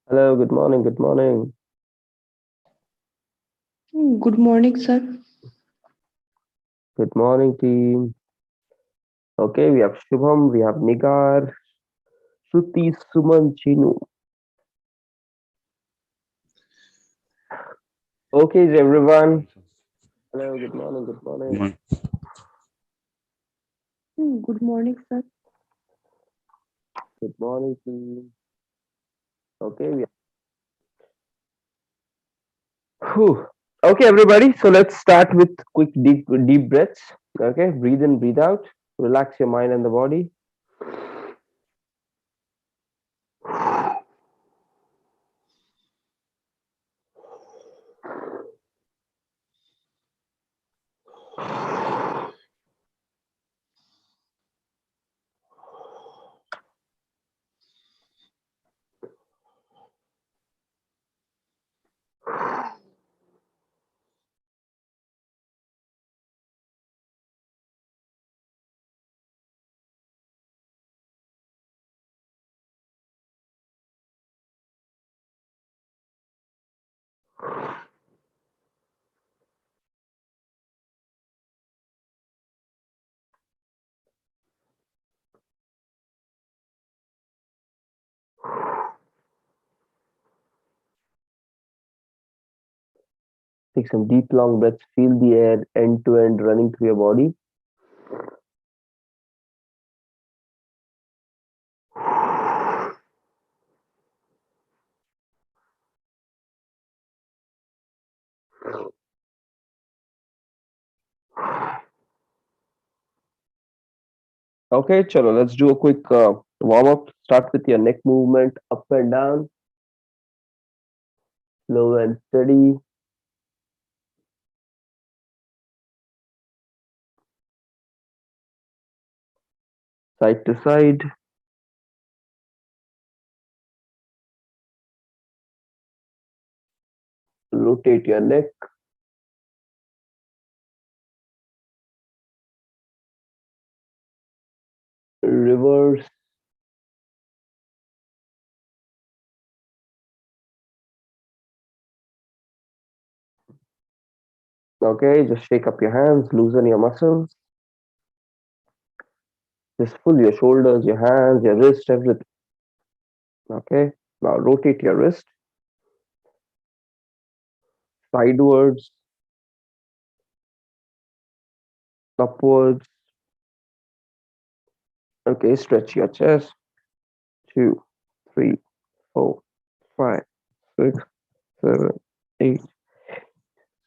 Hello, good morning, good morning. Good morning, sir. Good morning, team. Okay, we have Shubham, we have Nigar, Shruti, Suman, Chinu. Okay, everyone. Hello, good morning, good morning. Good morning, sir. Good morning, team. Okay, we Whew. Okay, everybody. So let's start with quick deep breaths. Okay, breathe in, breathe out. Relax your mind and the body. Take some deep, long breaths. Feel the air end to end running through your body. Okay, chalo, let's do a quick warm up. Start with your neck movement up and down, slow and steady. Side to side. Rotate your neck. Reverse. Okay, just shake up your hands, loosen your muscles. Just pull your shoulders, your hands, your wrist, everything. Okay, now rotate your wrist sidewards, upwards. Okay, stretch your chest. 2, 3, 4, 5, 6, 7, 8,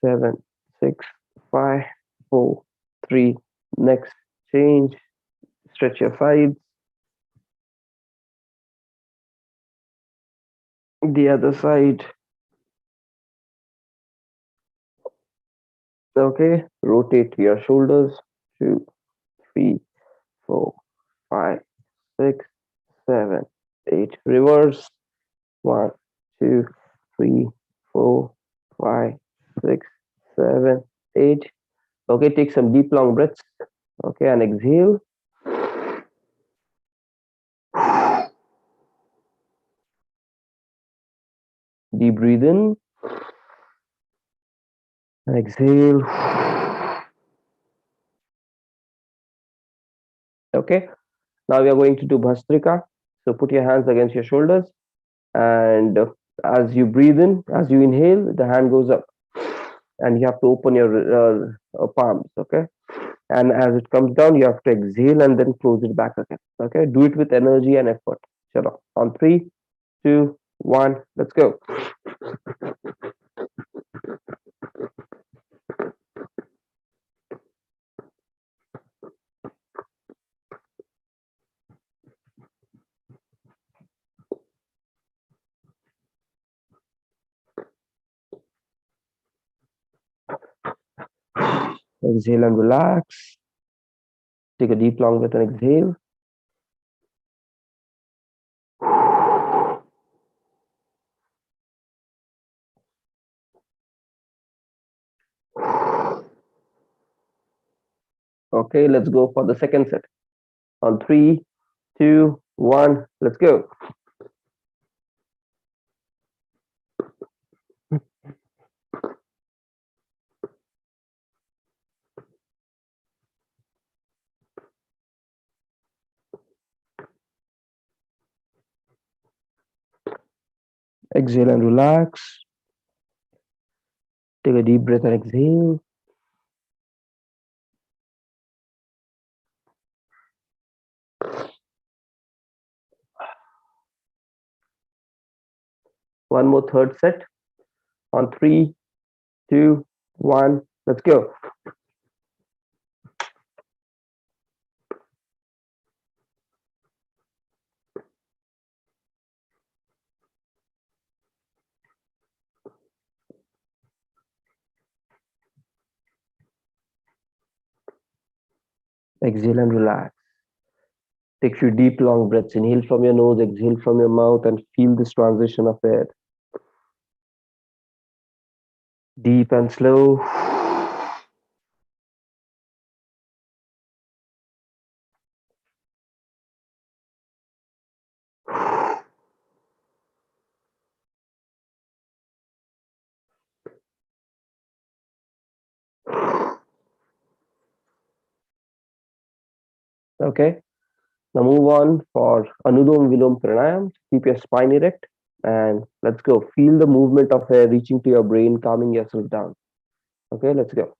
7, 6, 5, 4, 3. Next, change. Stretch your sides. The other side. Okay, rotate your shoulders. 2, 3, 4, 5, 6, 7, 8. Reverse. 1, 2, 3, 4, 5, 6, 7, 8. Okay, take some deep long breaths. Okay, and exhale. Deep breathe in and exhale. Okay, now we are going to do Bhastrika. So put your hands against your shoulders, and as you breathe in, as you inhale, the hand goes up, and you have to open your palms. Okay, and as it comes down, you have to exhale and then close it back again. Okay, do it with energy and effort. Chalo. On 3, 2, 1, let's go. Exhale and relax. Take a deep long breath and exhale. Okay, let's go for the second set. On 3, 2, 1, let's go. Exhale and relax. Take a deep breath and exhale. One more third set on three, two, one. Let's go. Exhale and relax. Take a few deep, long breaths. Inhale from your nose, exhale from your mouth, and feel this transition of air. Deep and slow. Okay. Now move on for Anulom Vilom Pranayam. Keep your spine erect and let's go. Feel the movement of air reaching to your brain, calming yourself down. Okay, let's go.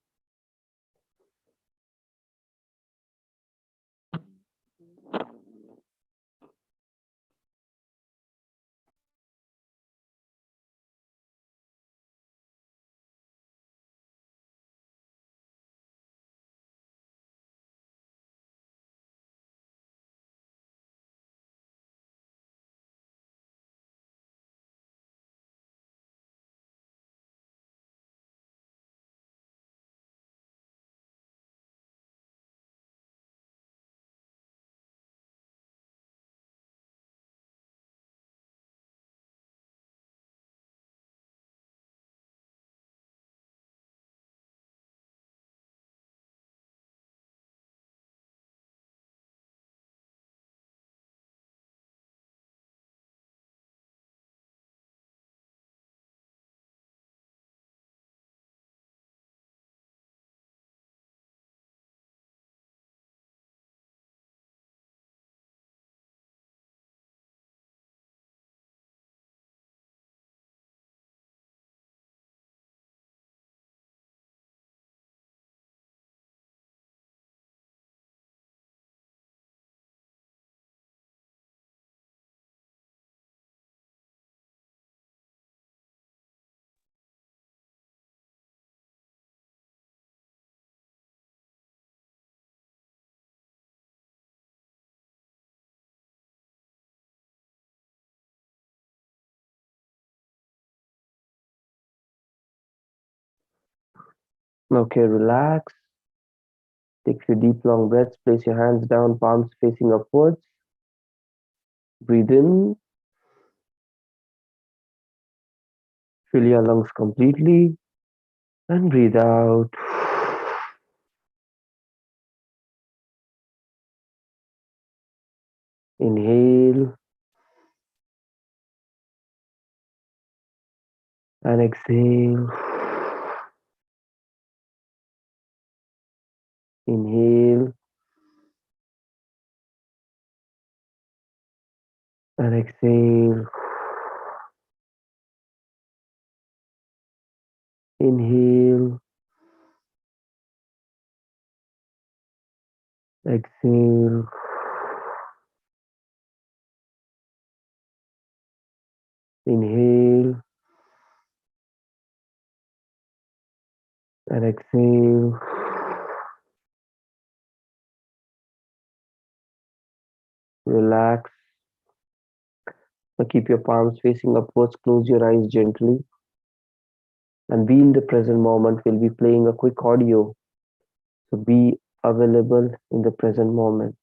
Okay, relax. Take a few deep, long breaths. Place your hands down, palms facing upwards. Breathe in. Fill your lungs completely and breathe out. Inhale and exhale. Inhale and exhale. Inhale, exhale. Inhale and exhale. Relax. Now keep your palms facing upwards. Close your eyes gently and be in the present moment. We'll be playing a quick audio. So be available in the present moment.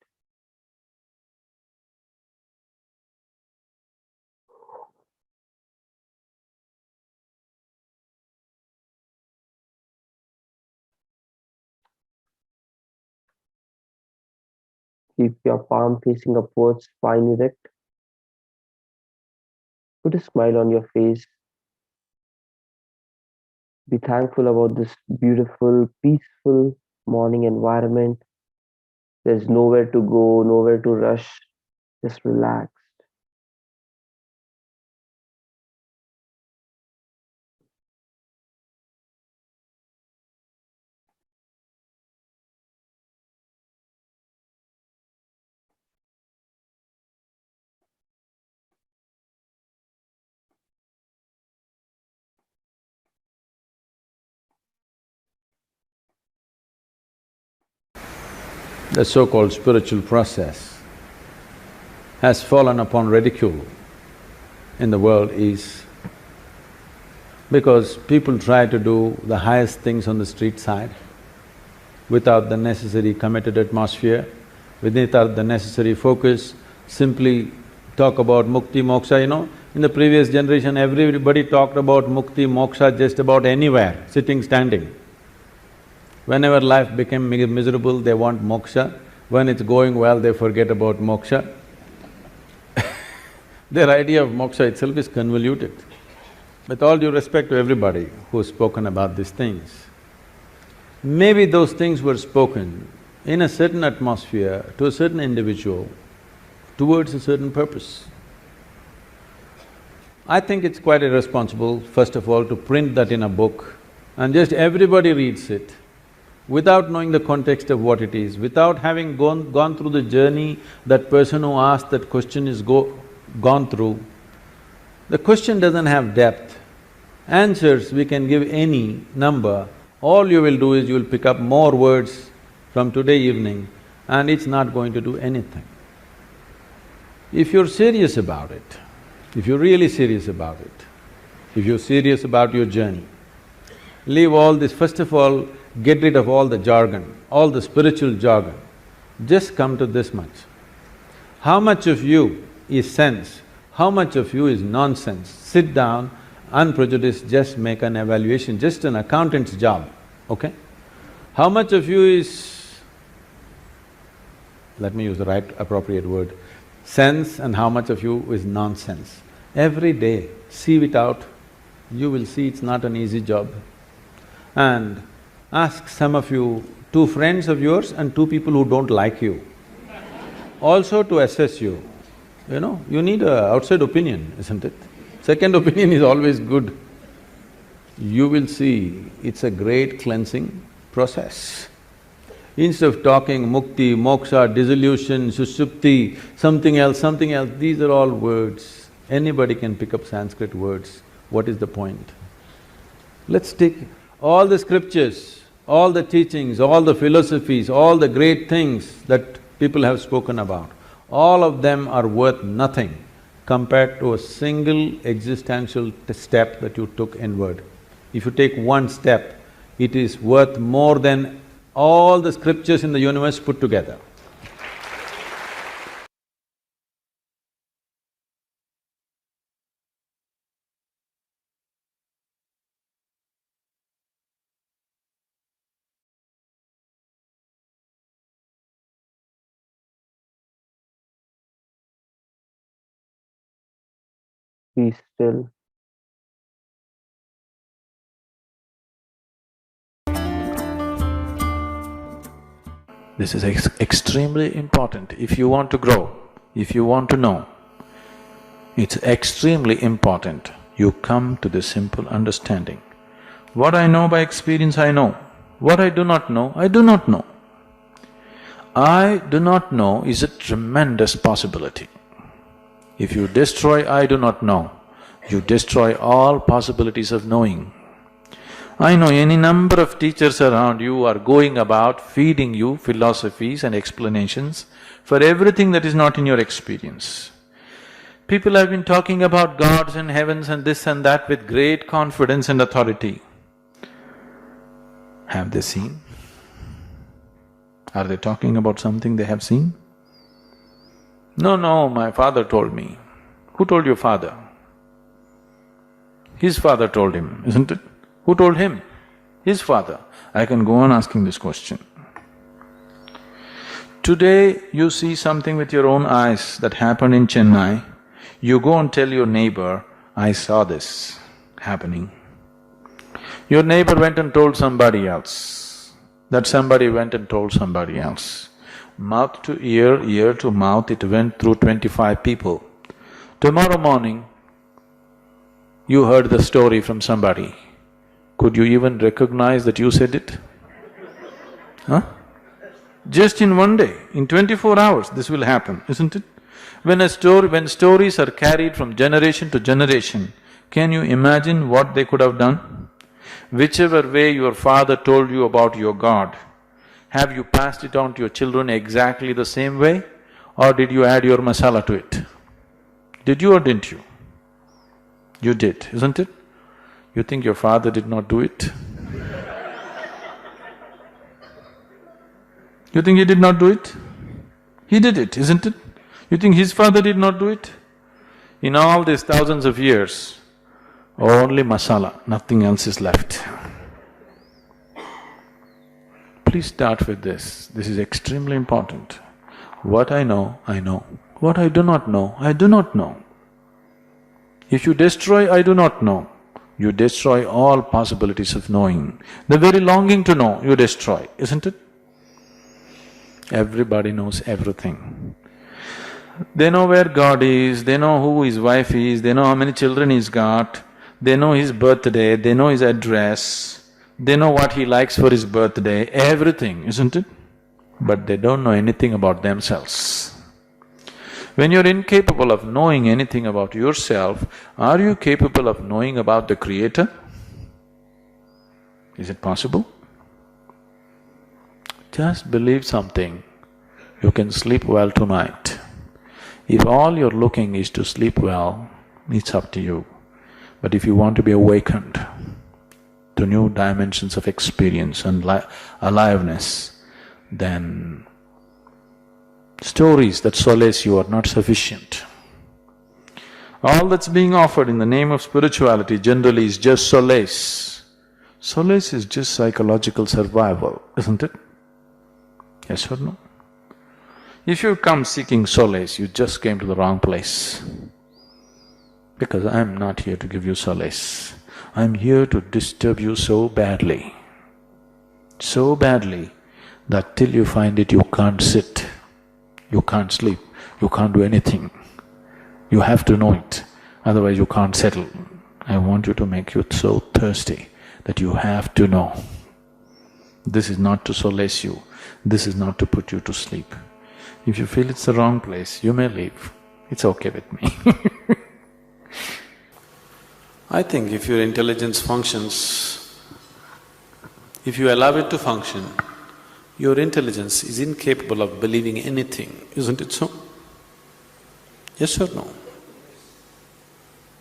Keep your palm facing upwards, spine erect. Put a smile on your face. Be thankful about this beautiful, peaceful morning environment. There's nowhere to go, nowhere to rush. Just relax. the so-called spiritual process has fallen upon ridicule in the world is because people try to do the highest things on the street side without the necessary committed atmosphere, without the necessary focus, simply talk about mukti, moksha, in the previous generation everybody talked about mukti, moksha just about anywhere, sitting, standing. Whenever life became miserable, they want moksha. When it's going well, they forget about moksha. Their idea of moksha itself is convoluted. With all due respect to everybody who's spoken about these things, maybe those things were spoken in a certain atmosphere to a certain individual towards a certain purpose. I think it's quite irresponsible, first of all, to print that in a book and just everybody reads it without knowing the context of what it is, without having gone through the journey that person who asked that question is gone through. The question doesn't have depth. Answers we can give any number, all you will do is you will pick up more words from today evening and it's not going to do anything. If you're serious about it, if you're really serious about it, if you're serious about your journey, leave all this, first of all, get rid of all the jargon, all the spiritual jargon. Just come to this much. How much of you is sense? How much of you is nonsense? Sit down, unprejudiced, just make an evaluation, just an accountant's job, okay? How much of you is, let me use the right appropriate word, sense, and how much of you is nonsense? Every day, sieve it out, you will see it's not an easy job. And ask some of you, two friends of yours and two people who don't like you, also to assess you. You need a outside opinion, isn't it? Second opinion is always good. You will see it's a great cleansing process. Instead of talking mukti, moksha, dissolution, sushupti, something else, these are all words. Anybody can pick up Sanskrit words. What is the point? Let's take all the scriptures, all the teachings, all the philosophies, all the great things that people have spoken about, all of them are worth nothing compared to a single existential step that you took inward. If you take one step, it is worth more than all the scriptures in the universe put together. Be still. This is extremely important. If you want to grow, if you want to know, it's extremely important you come to this simple understanding. What I know by experience, I know. What I do not know, I do not know. I do not know is a tremendous possibility. If you destroy I do not know, you destroy all possibilities of knowing. I know any number of teachers around you are going about feeding you philosophies and explanations for everything that is not in your experience. People have been talking about gods and heavens and this and that with great confidence and authority. Have they seen? Are they talking about something they have seen? No, my father told me. Who told your father? His father told him, isn't it? Who told him? His father. I can go on asking this question. Today you see something with your own eyes that happened in Chennai, you go and tell your neighbor, I saw this happening. Your neighbor went and told somebody else, that somebody went and told somebody else. Mouth to ear, ear to mouth, it went through 25 people. Tomorrow morning, you heard the story from somebody. Could you even recognize that you said it? Huh? Just in one day, in 24 hours, this will happen, isn't it? When stories are carried from generation to generation, can you imagine what they could have done? Whichever way your father told you about your God, Have you passed it on to your children exactly the same way, or did you add your masala to it? Did you or didn't you? You did, isn't it? You think your father did not do it? You think he did not do it? He did it, isn't it? You think his father did not do it? In all these thousands of years, only masala, nothing else is left. Please start with this. This is extremely important. What I know, I know. What I do not know, I do not know. If you destroy I do not know, you destroy all possibilities of knowing. The very longing to know, you destroy, isn't it? Everybody knows everything. They know where God is, they know who his wife is, they know how many children he's got, they know his birthday, they know his address, they know what he likes for his birthday, everything, isn't it? But they don't know anything about themselves. When you're incapable of knowing anything about yourself, are you capable of knowing about the Creator? Is it possible? Just believe something, you can sleep well tonight. If all you're looking is to sleep well, it's up to you. But if you want to be awakened to new dimensions of experience and aliveness, then stories that solace you are not sufficient. All that's being offered in the name of spirituality generally is just solace. Solace is just psychological survival, isn't it? Yes or no? If you come seeking solace, you just came to the wrong place. Because I'm not here to give you solace. I'm here to disturb you so badly that till you find it, you can't sit, you can't sleep, you can't do anything. You have to know it, otherwise you can't settle. I want you to make you so thirsty that you have to know. This is not to solace you, this is not to put you to sleep. If you feel it's the wrong place, you may leave. It's okay with me. I think if your intelligence functions, if you allow it to function, your intelligence is incapable of believing anything, isn't it so? Yes or no?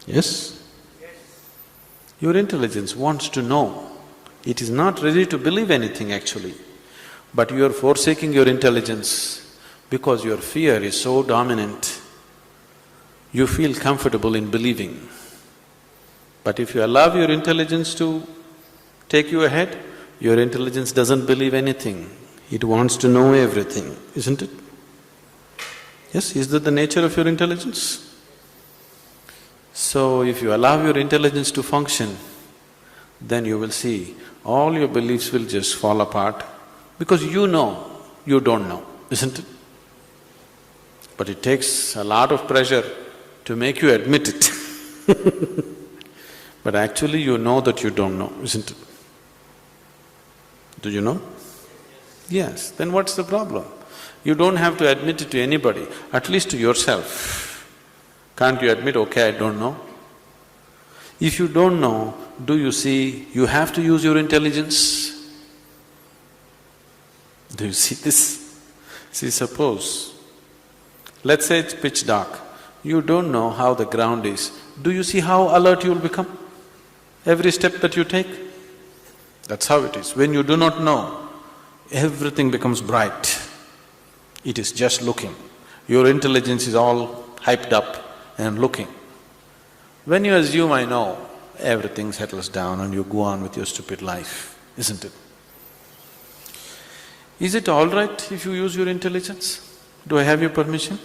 Yes? Your intelligence wants to know. It is not ready to believe anything actually, but you are forsaking your intelligence because your fear is so dominant. You feel comfortable in believing. But if you allow your intelligence to take you ahead, your intelligence doesn't believe anything. It wants to know everything, isn't it? Yes, is that the nature of your intelligence? So if you allow your intelligence to function, then you will see all your beliefs will just fall apart because you know you don't know, isn't it? But it takes a lot of pressure to make you admit it. But actually you know that you don't know, isn't it? Do you know? Yes, then what's the problem? You don't have to admit it to anybody, at least to yourself. Can't you admit, okay, I don't know? If you don't know, do you see you have to use your intelligence? Do you see this? See, suppose, let's say it's pitch dark, you don't know how the ground is. Do you see how alert you will become? Every step that you take? That's how it is. When you do not know, everything becomes bright. It is just looking. Your intelligence is all hyped up and looking. When you assume, I know, everything settles down and you go on with your stupid life, isn't it? Is it all right if you use your intelligence? Do I have your permission?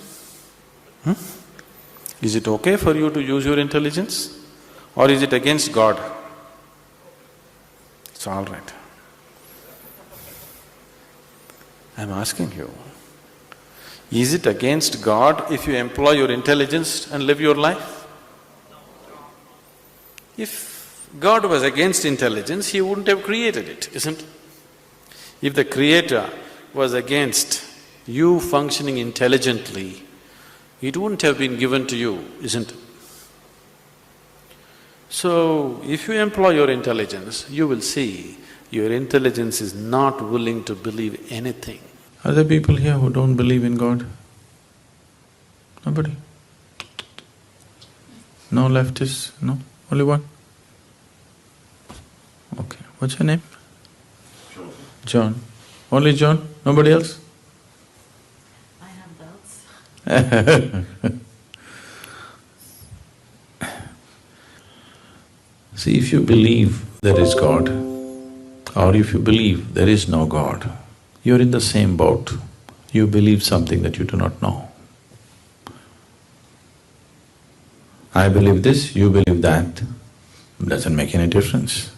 Is it okay for you to use your intelligence? Or is it against God? It's all right. I'm asking you, is it against God if you employ your intelligence and live your life? If God was against intelligence, He wouldn't have created it, isn't it? If the Creator was against you functioning intelligently, it wouldn't have been given to you, isn't it? So, if you employ your intelligence, you will see Your intelligence is not willing to believe anything. Are there people here who don't believe in God? Nobody? No leftists? No? Only one? Okay. What's your name? John. Only John? Nobody else? I have doubts. See, if you believe there is God, or if you believe there is no God, you're in the same boat. You believe something that you do not know. I believe this, you believe that, doesn't make any difference.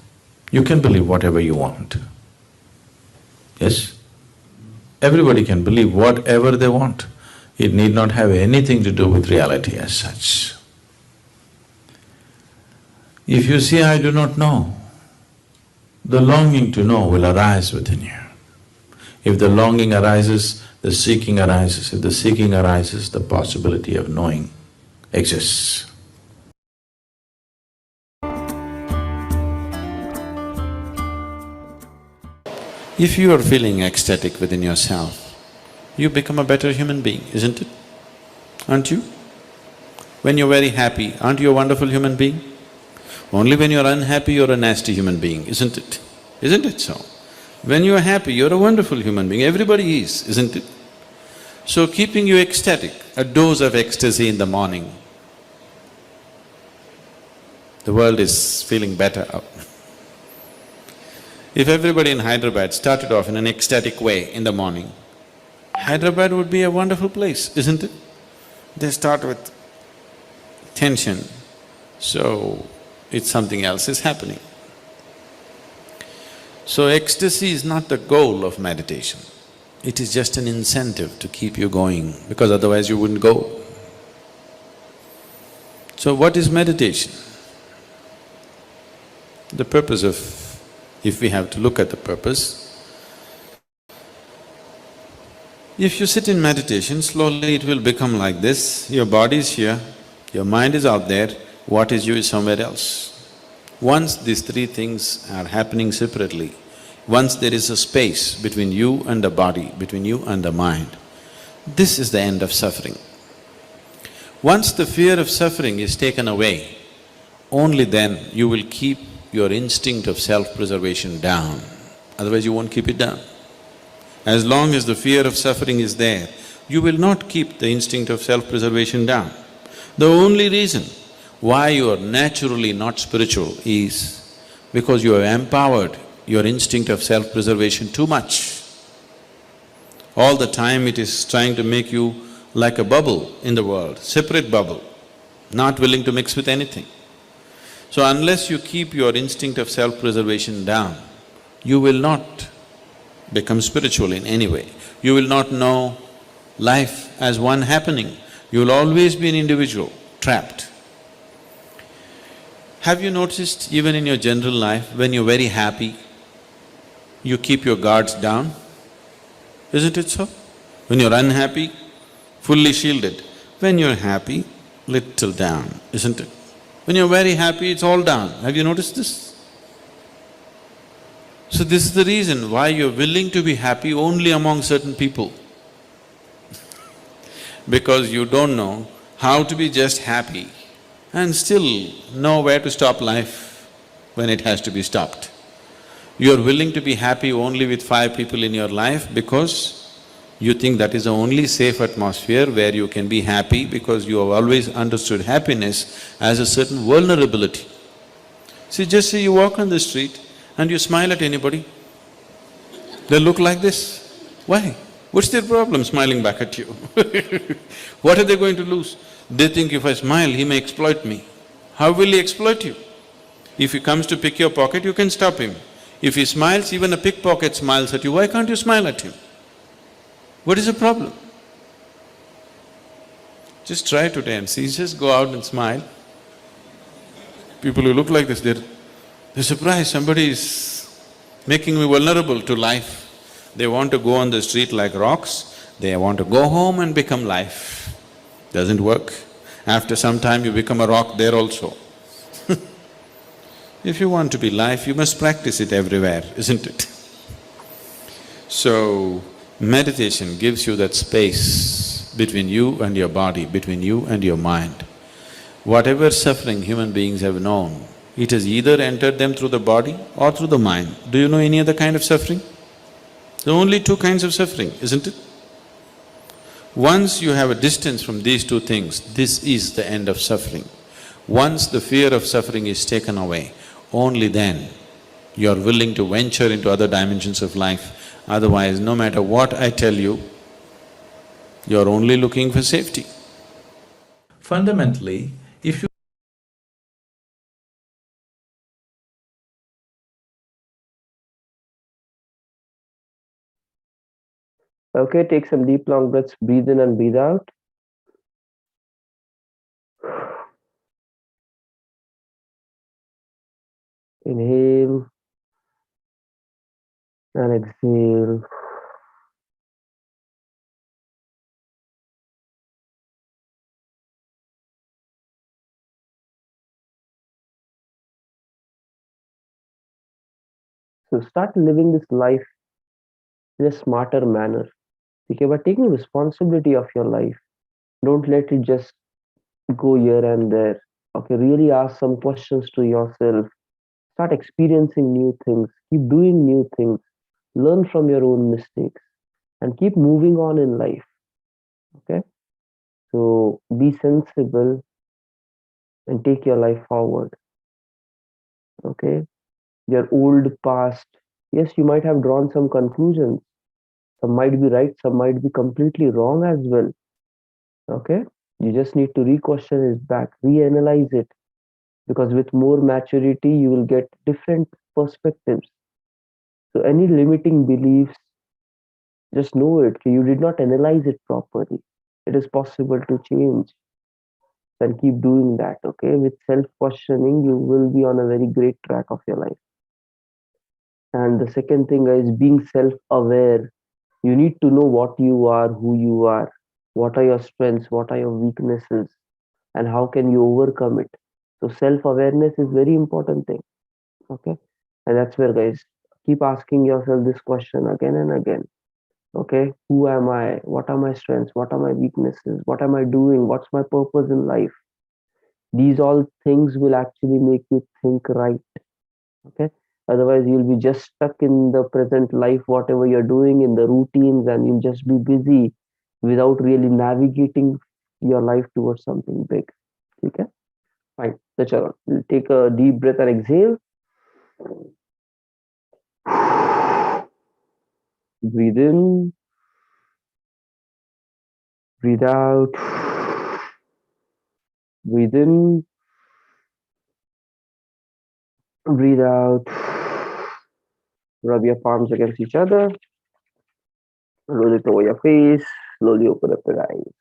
You can believe whatever you want. Yes? Everybody can believe whatever they want. It need not have anything to do with reality as such. If you say, I do not know, the longing to know will arise within you. If the longing arises, the seeking arises. If the seeking arises, the possibility of knowing exists. If you are feeling ecstatic within yourself, you become a better human being, isn't it? Aren't you? When you're very happy, aren't you a wonderful human being? Only when you're unhappy, you're a nasty human being, isn't it? Isn't it so? When you're happy, you're a wonderful human being, everybody is, isn't it? So keeping you ecstatic, a dose of ecstasy in the morning, the world is feeling better out. If everybody in Hyderabad started off in an ecstatic way in the morning, Hyderabad would be a wonderful place, isn't it? They start with tension, so it's something else is happening. So ecstasy is not the goal of meditation. It is just an incentive to keep you going, because otherwise you wouldn't go. So what is meditation? The purpose of… if we have to look at the purpose, if you sit in meditation, slowly it will become like this, your body is here, your mind is out there, what is you is somewhere else. Once these three things are happening separately, once there is a space between you and the body, between you and the mind, this is the end of suffering. Once the fear of suffering is taken away, only then you will keep your instinct of self-preservation down, otherwise you won't keep it down. As long as the fear of suffering is there, you will not keep the instinct of self-preservation down. The only reason why you are naturally not spiritual is because you have empowered your instinct of self-preservation too much. All the time it is trying to make you like a bubble in the world, separate bubble, not willing to mix with anything. So unless you keep your instinct of self-preservation down, you will not become spiritual in any way. You will not know life as one happening. You will always be an individual, trapped. Have you noticed even in your general life, when you're very happy, you keep your guards down? Isn't it so? When you're unhappy, fully shielded. When you're happy, little down, isn't it? When you're very happy, it's all down. Have you noticed this? So this is the reason why you're willing to be happy only among certain people. Because you don't know how to be just happy and still know where to stop life when it has to be stopped. You're willing to be happy only with 5 people in your life because you think that is the only safe atmosphere where you can be happy, because you have always understood happiness as a certain vulnerability. See, just say you walk on the street and you smile at anybody, they look like this. Why? What's their problem smiling back at you? What are they going to lose? They think if I smile, he may exploit me. How will he exploit you? If he comes to pick your pocket, you can stop him. If he smiles, even a pickpocket smiles at you, why can't you smile at him? What is the problem? Just try today and see, just go out and smile. People who look like this, they're surprised, somebody is making me vulnerable to life. They want to go on the street like rocks, they want to go home and become life. Doesn't work. After some time you become a rock there also. If you want to be life, you must practice it everywhere, isn't it? So, meditation gives you that space between you and your body, between you and your mind. Whatever suffering human beings have known, it has either entered them through the body or through the mind. Do you know any other kind of suffering? There are only two kinds of suffering, isn't it? Once you have a distance from these two things, this is the end of suffering. Once the fear of suffering is taken away, only then you are willing to venture into other dimensions of life. Otherwise, no matter what I tell you, you are only looking for safety. Fundamentally, if you Okay, take some deep long breaths, breathe in and breathe out. Inhale and exhale. So start living this life in a smarter manner, okay, by taking responsibility of your life. Don't let it just go here and there. Okay, really ask some questions to yourself. Start experiencing new things. Keep doing new things. Learn from your own mistakes and keep moving on in life. Okay, so be sensible and take your life forward. Okay, your old past. Yes, you might have drawn some conclusions. Some might be right, some might be completely wrong as well. Okay, you just need to re-question it back, reanalyze it, because with more maturity you will get different perspectives. So any limiting beliefs, just know it, you did not analyze it properly. It is possible to change, and keep doing that. Okay, with self questioning you will be on a very great track of your life. And the second thing is being self aware. You need to know what you are, who you are, what are your strengths, what are your weaknesses, and how can you overcome it. So self awareness is very important thing. Okay, and that's where, guys, keep asking yourself this question again and again. Okay, who am I? What are my strengths? What are my weaknesses? What am I doing? What's my purpose in life? These all things will actually make you think right. Okay, otherwise you'll be just stuck in the present life, whatever you're doing in the routines, and you'll just be busy without really navigating your life towards something big. Okay, fine. So chalo, take a deep breath and exhale. Breathe in, breathe out. Breathe in, breathe out. Rub your palms against each other. Roll it over your face. Slowly open up your eyes.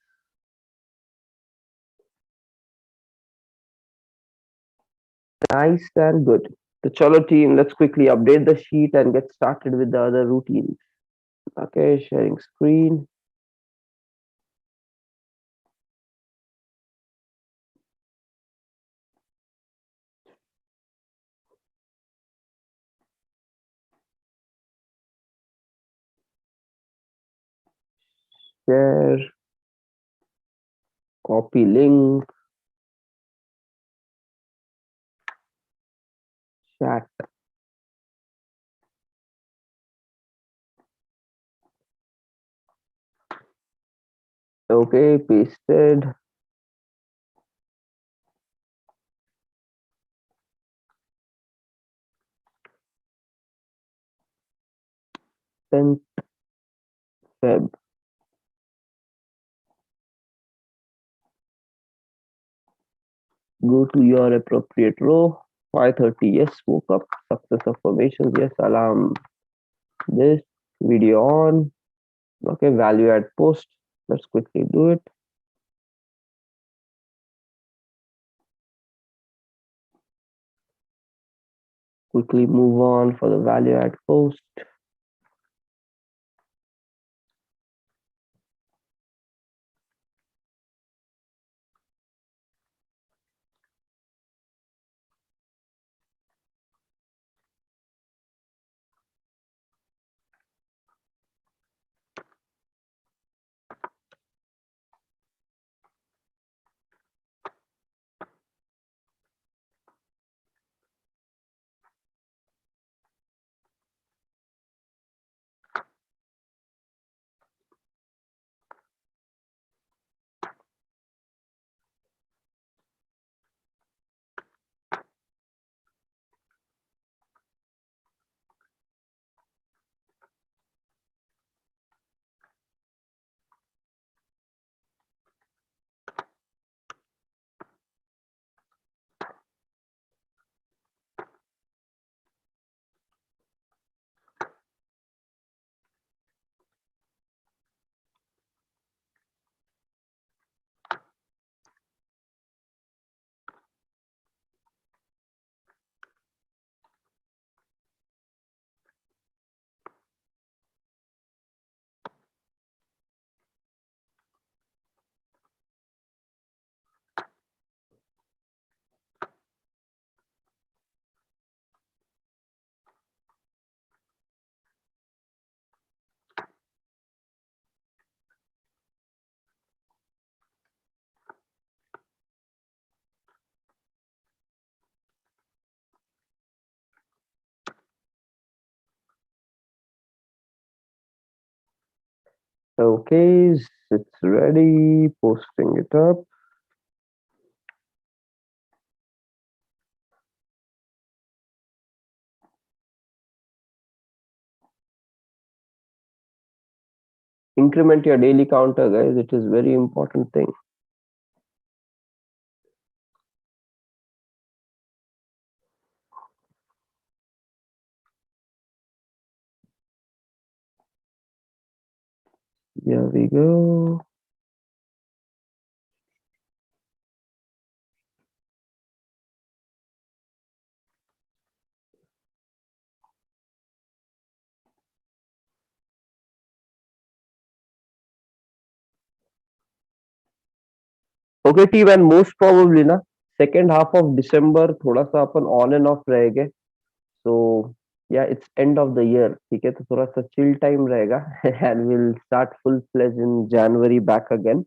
Nice and good. So chalo team, let's quickly update the sheet and get started with the other routines. Okay, sharing screen. Share. Copy link. Chat. Okay, pasted. Sent. Feb. Go to your appropriate row. 5:30. Yes, woke up. Success affirmations. Yes, alarm. This video on. Okay, value add post. Let's quickly do it. Quickly move on for the value add post. Okay, it's ready. Posting it up. Increment your daily counter, guys. It is very important thing. Here we go. Okay, team, and most probably ना second half of December थोड़ा सा अपन on and off रहेंगे. So yeah, it's end of the year. ठीक है, तो थोड़ा सा chill time रहेगा and we'll start full fledged in January back again.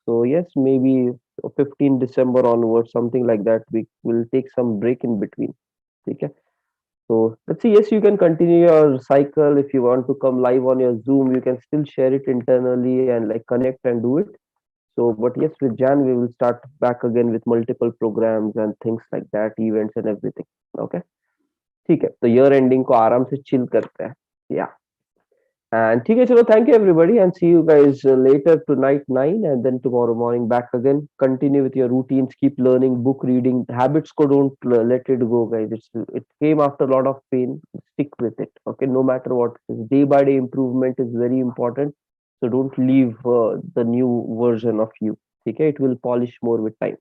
So yes, maybe 15 December onwards, something like that. We will take some break in between. Okay. So let's see. Yes, you can continue your cycle. If you want to come live on your Zoom, you can still share it internally and like connect and do it. So, but yes, with Jan, we will start back again with multiple programs and things like that, events and everything. Okay. ठीक है, तो year ending को आराम से chill करते हैं. Yeah. And ठीक है, चलो, thank you everybody and see you guys later tonight 9 and then tomorrow morning back again. Continue with your routines, keep learning, book reading. Habits ko don't let it go, guys. It came after a lot of pain. Stick with it. Okay, no matter what. Day by day improvement is very important. So don't leave the new version of you. Okay, it will polish more with time.